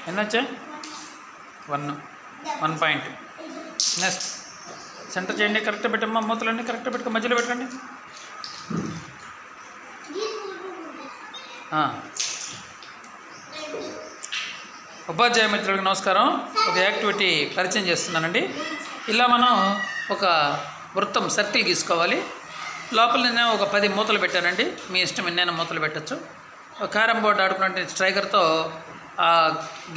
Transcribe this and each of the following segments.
ఎన్ని వచ్చాయి? 1 point. Next centre చేయండి, కరెక్ట్గా పెట్టమ్మా. మూతలన్నీ కరెక్ట్గా పెట్టుకో, మధ్యలో పెట్టండి. ఉపాధ్యాయ మిత్రులకు నమస్కారం. ఒక యాక్టివిటీ పరిచయం చేస్తున్నానండి. ఇలా మనం ఒక వృత్తం సర్కిల్ గీసుకోవాలి. లోపల నేను ఒక 10 మూతలు పెట్టానండి. మీ ఇష్టం ఎన్నైనా మూతలు పెట్టచ్చు. క్యారమ్ బోర్డు ఆడుకున్నట్టు స్ట్రైకర్తో ఆ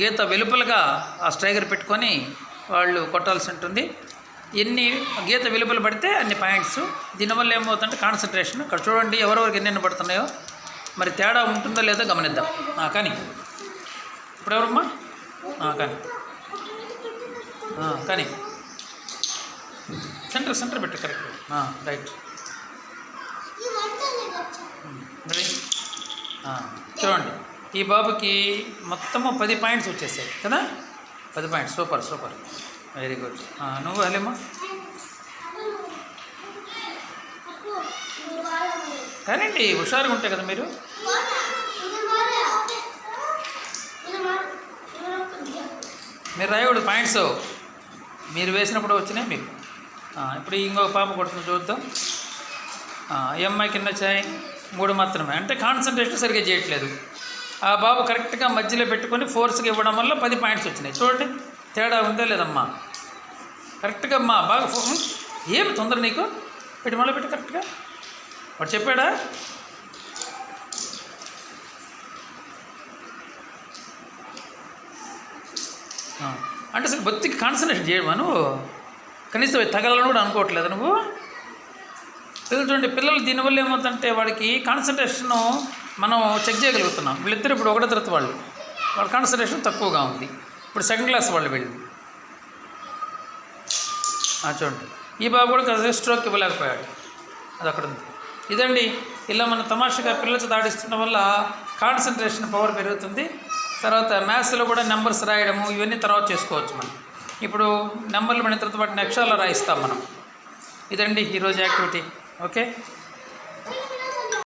గీత వెలుపలుగా ఆ స్ట్రైకర్ పెట్టుకొని వాళ్ళు కొట్టాల్సి ఉంటుంది. ఎన్ని గీత వెలుపలు పడితే అన్ని పాయింట్స్. దీనివల్ల ఏమవుతుందంటే కాన్సన్ట్రేషన్. ఇక్కడ చూడండి ఎవరెవరికి ఎన్నెన్ని పడుతున్నాయో, మరి తేడా ఉంటుందో లేదో గమనిద్దాం. కానీ ఇప్పుడు ఎవరమ్మా? కానీ సెంటర్ పెట్టు, కరెక్ట్, రైట్. చూడండి ఈ బాబుకి మొత్తము 10 పాయింట్స్ వచ్చేసాయి కదా. 10 పాయింట్స్. Super, very good. నువ్వు హలేమ్మా? కానండి హుషారుగా ఉంటాయి కదా మీరు. మీరు రాయకూడదు పాయింట్స్, మీరు వేసినప్పుడు వచ్చినాయి మీకు. ఇప్పుడు ఇంకొక పాప కొడుతుంది చూద్దాం. ఈ అమ్మాయికి ఎన్ని వచ్చాయి? 3 మాత్రమే. అంటే కాన్సన్ట్రేషన్ సరిగ్గా చేయట్లేదు. ఆ బాబు కరెక్ట్గా మధ్యలో పెట్టుకొని ఫోర్స్గా ఇవ్వడం వల్ల 10 పాయింట్స్ వచ్చినాయి. చూడండి తేడా ఉందా లేదమ్మా? కరెక్ట్గా అమ్మా, బాగా ఏమి తొందర నీకు? పెట్టి మళ్ళీ పెట్టి కరెక్ట్గా. వాడు చెప్పాడా? అంటే అసలు బొత్తికి కాన్సన్ట్రేషన్ చేయడమా నువ్వు? కనీసం తగలని కూడా అనుకోవట్లేదు నువ్వు. చూడండి పిల్లలు దీనివల్ల ఏమవుతుందంటే వాడికి కాన్సన్ట్రేషను మనం చెక్ చేయగలుగుతున్నాం. వీళ్ళిద్దరు ఇప్పుడు ఒకటో తరగతి వాళ్ళ కాన్సన్ట్రేషన్ తక్కువగా ఉంది. ఇప్పుడు సెకండ్ క్లాస్ వాళ్ళు వెళ్ళింది. చూడండి ఈ బాబు కూడా స్ట్రోక్ ఇవ్వలేకపోయాడు. అది అక్కడ ఉంది. ఇదండి ఇలా మనం తమాషగా పిల్లలతో దాడిస్తుండడం వల్ల కాన్సన్ట్రేషన్ పవర్ పెరుగుతుంది. తర్వాత మ్యాథ్స్లో కూడా నెంబర్స్ రాయడము ఇవన్నీ తర్వాత చేసుకోవచ్చు మనం. ఇప్పుడు నెంబర్లు పడిన తర్వాత వాటిని అక్షరాలు రాయిస్తాం మనం. ఇదండి ఈరోజు యాక్టివిటీ. ఓకే.